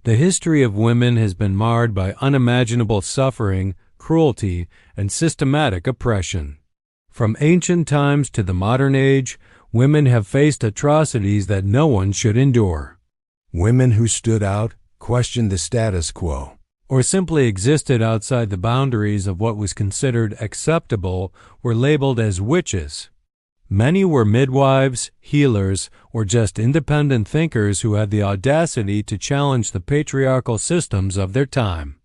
The history of women has been marred by unimaginable suffering, cruelty, and systematic oppression. From ancient times to the modern age, women have faced atrocities that no one should endure. Women who stood out, questioned the status quo, or simply existed outside the boundaries of what was considered acceptable were labeled as witches. Many were midwives, healers, or just independent thinkers who had the audacity to challenge the patriarchal systems of their time.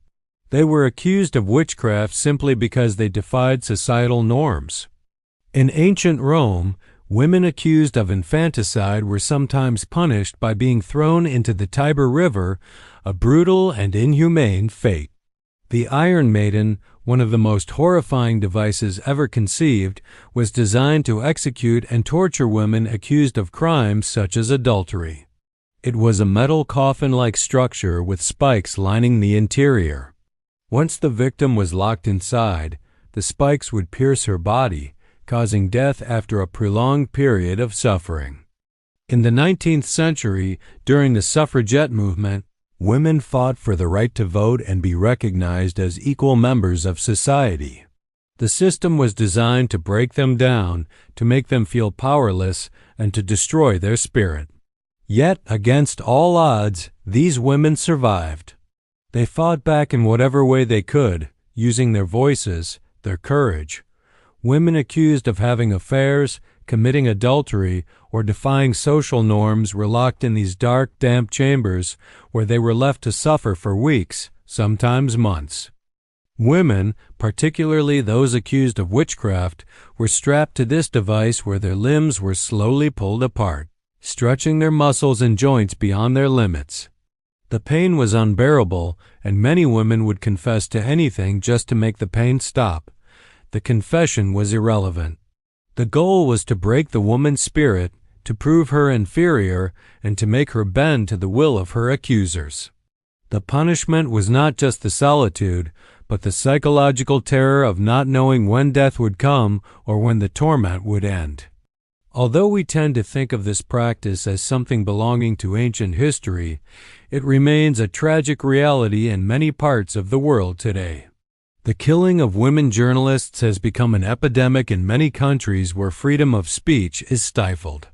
They were accused of witchcraft simply because they defied societal norms. In ancient Rome, women accused of infanticide were sometimes punished by being thrown into the Tiber River, a brutal and inhumane fate. The Iron Maiden, one of the most horrifying devices ever conceived, was designed to execute and torture women accused of crimes such as adultery. It was a metal coffin-like structure with spikes lining the interior. Once the victim was locked inside, the spikes would pierce her body, causing death after a prolonged period of suffering. In the 19th century, during the suffragette movement, women fought for the right to vote and be recognized as equal members of society. The system was designed to break them down, to make them feel powerless, and to destroy their spirit. Yet, against all odds, these women survived. They fought back in whatever way they could, using their voices, their courage. Women accused of having affairs, committing adultery, or defying social norms were locked in these dark, damp chambers where they were left to suffer for weeks, sometimes months. Women, particularly those accused of witchcraft, were strapped to this device where their limbs were slowly pulled apart, stretching their muscles and joints beyond their limits. The pain was unbearable, and many women would confess to anything just to make the pain stop. The confession was irrelevant. The goal was to break the woman's spirit, to prove her inferior, and to make her bend to the will of her accusers. The punishment was not just the solitude, but the psychological terror of not knowing when death would come or when the torment would end. Although we tend to think of this practice as something belonging to ancient history, it remains a tragic reality in many parts of the world today. The killing of women journalists has become an epidemic in many countries where freedom of speech is stifled.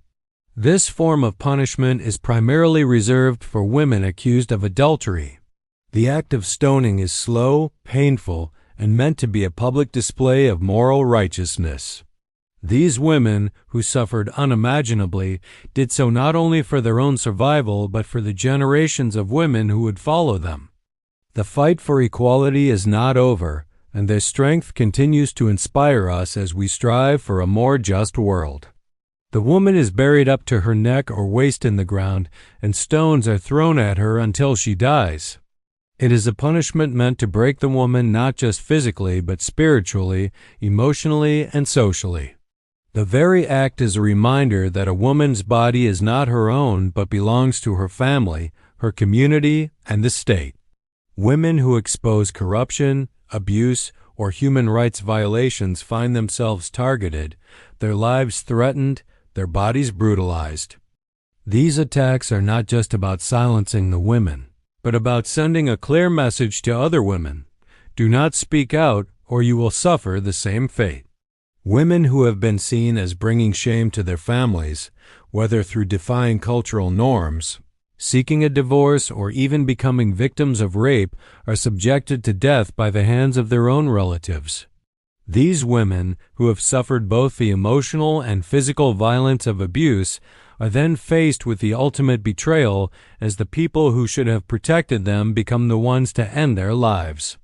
This form of punishment is primarily reserved for women accused of adultery. The act of stoning is slow, painful, and meant to be a public display of moral righteousness. These women, who suffered unimaginably, did so not only for their own survival but for the generations of women who would follow them. The fight for equality is not over, and their strength continues to inspire us as we strive for a more just world. The woman is buried up to her neck or waist in the ground, and stones are thrown at her until she dies. It is a punishment meant to break the woman not just physically but spiritually, emotionally, and socially. The very act is a reminder that a woman's body is not her own but belongs to her family, her community, and the state. Women who expose corruption, abuse, or human rights violations find themselves targeted, their lives threatened, their bodies brutalized. These attacks are not just about silencing the women, but about sending a clear message to other women. Do not speak out, or you will suffer the same fate. Women who have been seen as bringing shame to their families, whether through defying cultural norms, seeking a divorce, or even becoming victims of rape, are subjected to death by the hands of their own relatives. These women, who have suffered both the emotional and physical violence of abuse, are then faced with the ultimate betrayal as the people who should have protected them become the ones to end their lives.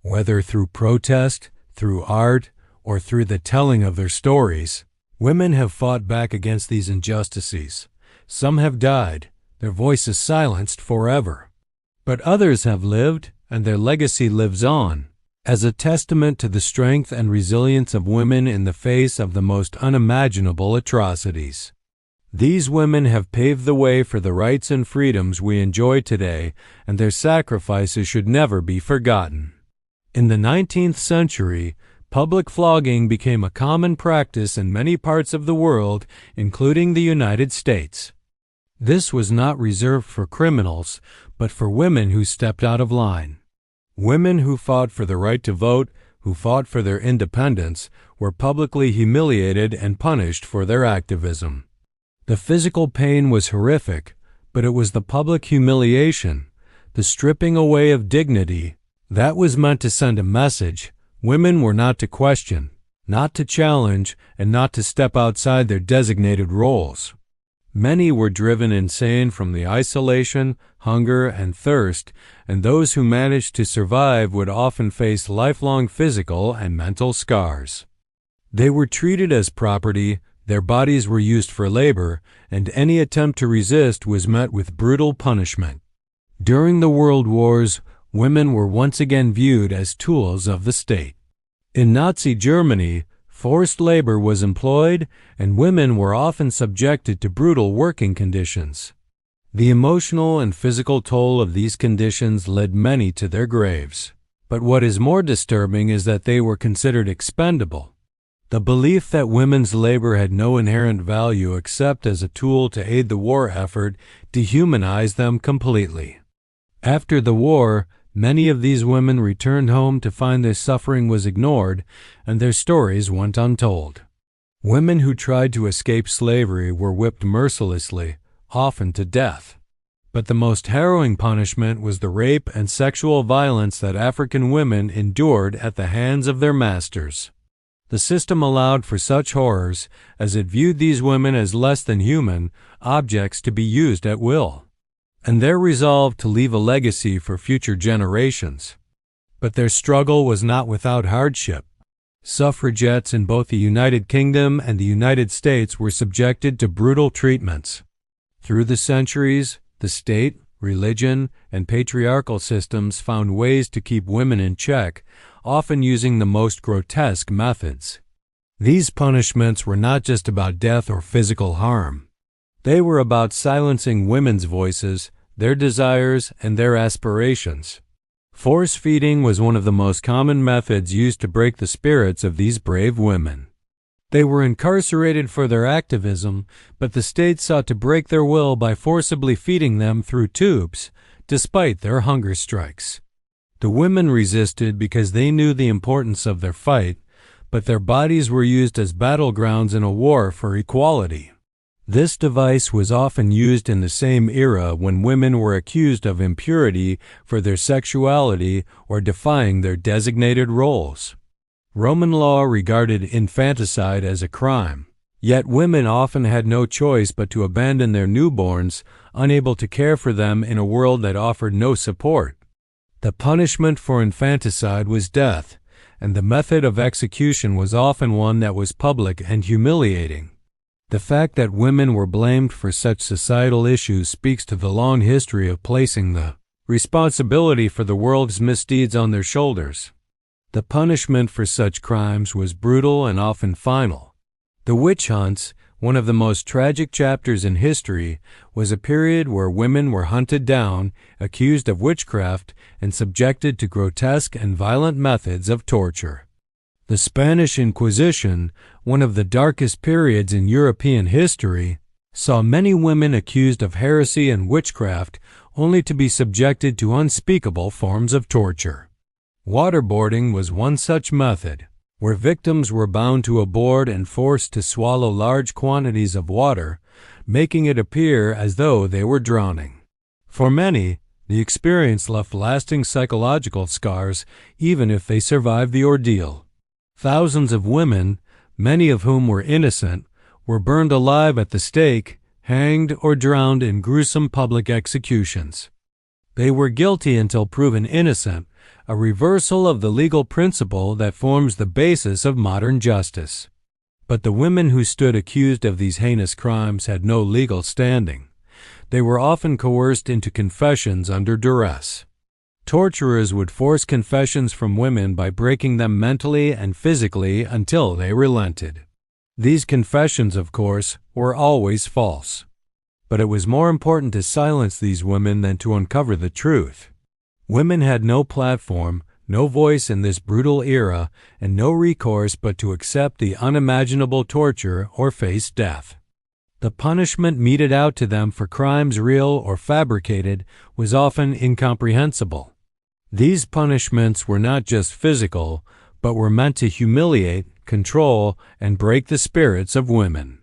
Whether through protest, through art, or through the telling of their stories, women have fought back against these injustices. Some have died, their voices silenced forever. But others have lived, and their legacy lives on, as a testament to the strength and resilience of women in the face of the most unimaginable atrocities. These women have paved the way for the rights and freedoms we enjoy today, and their sacrifices should never be forgotten. In the 19th century, public flogging became a common practice in many parts of the world, including the United States. This was not reserved for criminals, but for women who stepped out of line. Women who fought for the right to vote, who fought for their independence, were publicly humiliated and punished for their activism. The physical pain was horrific, but it was the public humiliation, the stripping away of dignity, that was meant to send a message. Women were not to question, not to challenge, and not to step outside their designated roles. Many were driven insane from the isolation, hunger, and thirst, and those who managed to survive would often face lifelong physical and mental scars. They were treated as property, their bodies were used for labor, and any attempt to resist was met with brutal punishment. During the World Wars, women were once again viewed as tools of the state. In Nazi Germany, forced labor was employed, and women were often subjected to brutal working conditions. The emotional and physical toll of these conditions led many to their graves. But what is more disturbing is that they were considered expendable. The belief that women's labor had no inherent value except as a tool to aid the war effort dehumanized them completely. After the war, many of these women returned home to find their suffering was ignored and their stories went untold. Women who tried to escape slavery were whipped mercilessly, often to death. But the most harrowing punishment was the rape and sexual violence that African women endured at the hands of their masters. The system allowed for such horrors, as it viewed these women as less than human objects to be used at will, and their resolve to leave a legacy for future generations. But their struggle was not without hardship. Suffragettes in both the United Kingdom and the United States were subjected to brutal treatments. Through the centuries, the state, religion, and patriarchal systems found ways to keep women in check, often using the most grotesque methods. These punishments were not just about death or physical harm. They were about silencing women's voices, their desires, and their aspirations. Force feeding was one of the most common methods used to break the spirits of these brave women. They were incarcerated for their activism, but the state sought to break their will by forcibly feeding them through tubes, despite their hunger strikes. The women resisted because they knew the importance of their fight, but their bodies were used as battlegrounds in a war for equality. This device was often used in the same era when women were accused of impurity for their sexuality or defying their designated roles. Roman law regarded infanticide as a crime, yet women often had no choice but to abandon their newborns, unable to care for them in a world that offered no support. The punishment for infanticide was death, and the method of execution was often one that was public and humiliating. The fact that women were blamed for such societal issues speaks to the long history of placing the responsibility for the world's misdeeds on their shoulders. The punishment for such crimes was brutal and often final. The witch hunts, one of the most tragic chapters in history, was a period where women were hunted down, accused of witchcraft, and subjected to grotesque and violent methods of torture. The Spanish Inquisition, one of the darkest periods in European history, saw many women accused of heresy and witchcraft only to be subjected to unspeakable forms of torture. Waterboarding was one such method, where victims were bound to a board and forced to swallow large quantities of water, making it appear as though they were drowning. For many, the experience left lasting psychological scars, even if they survived the ordeal. Thousands of women, many of whom were innocent, were burned alive at the stake, hanged, or drowned in gruesome public executions. They were guilty until proven innocent, a reversal of the legal principle that forms the basis of modern justice. But the women who stood accused of these heinous crimes had no legal standing. They were often coerced into confessions under duress. Torturers would force confessions from women by breaking them mentally and physically until they relented. These confessions, of course, were always false. But it was more important to silence these women than to uncover the truth. Women had no platform, no voice in this brutal era, and no recourse but to accept the unimaginable torture or face death. The punishment meted out to them for crimes real or fabricated was often incomprehensible. These punishments were not just physical, but were meant to humiliate, control, and break the spirits of women.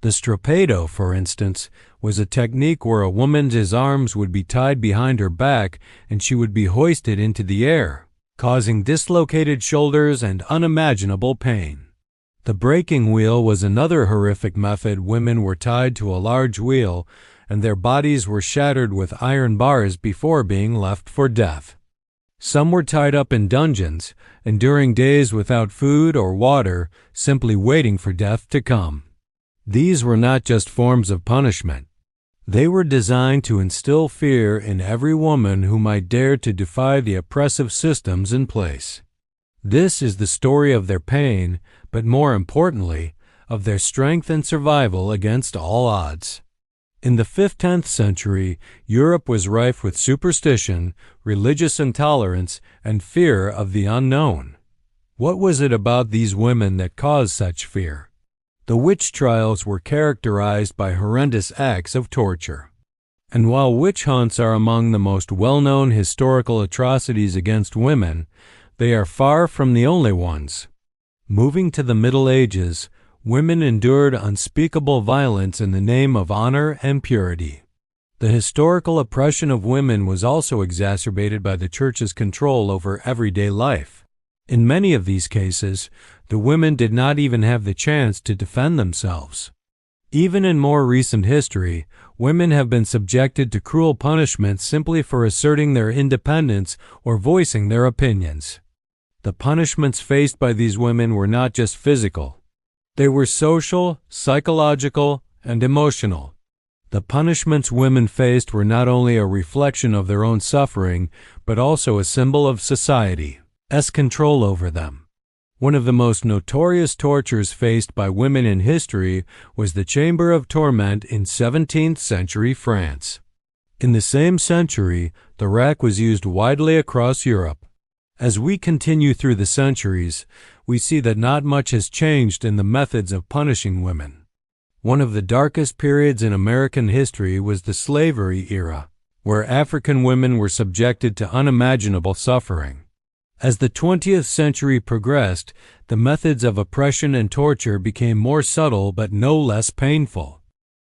The stropedo, for instance, was a technique where a woman's arms would be tied behind her back and she would be hoisted into the air, causing dislocated shoulders and unimaginable pain. The breaking wheel was another horrific method. Women were tied to a large wheel, and their bodies were shattered with iron bars before being left for death. Some were tied up in dungeons, enduring days without food or water, simply waiting for death to come. These were not just forms of punishment. They were designed to instill fear in every woman who might dare to defy the oppressive systems in place. This is the story of their pain, but more importantly, of their strength and survival against all odds. In the 5th–10th century, Europe was rife with superstition, religious intolerance, and fear of the unknown. What was it about these women that caused such fear? The witch trials were characterized by horrendous acts of torture. And while witch hunts are among the most well-known historical atrocities against women, they are far from the only ones. Moving to the Middle Ages, women endured unspeakable violence in the name of honor and purity. The historical oppression of women was also exacerbated by the Church's control over everyday life. In many of these cases, the women did not even have the chance to defend themselves. Even in more recent history, women have been subjected to cruel punishments simply for asserting their independence or voicing their opinions. The punishments faced by these women were not just physical. They were social, psychological, and emotional. The punishments women faced were not only a reflection of their own suffering, but also a symbol of society's control over them. One of the most notorious tortures faced by women in history was the Chamber of Torment in 17th century France. In the same century, the rack was used widely across Europe. As we continue through the centuries, we see that not much has changed in the methods of punishing women. One of the darkest periods in American history was the slavery era, where African women were subjected to unimaginable suffering. As the 20th century progressed, the methods of oppression and torture became more subtle but no less painful.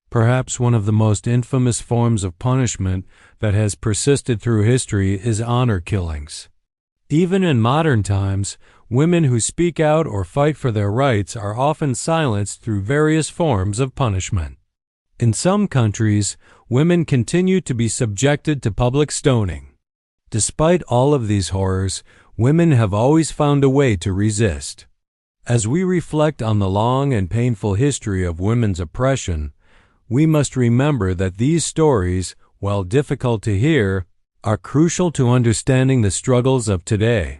Perhaps one of the most infamous forms of punishment that has persisted through history is honor killings. Even in modern times, women who speak out or fight for their rights are often silenced through various forms of punishment. In some countries, women continue to be subjected to public stoning. Despite all of these horrors, women have always found a way to resist. As we reflect on the long and painful history of women's oppression, we must remember that these stories, while difficult to hear, are crucial to understanding the struggles of today.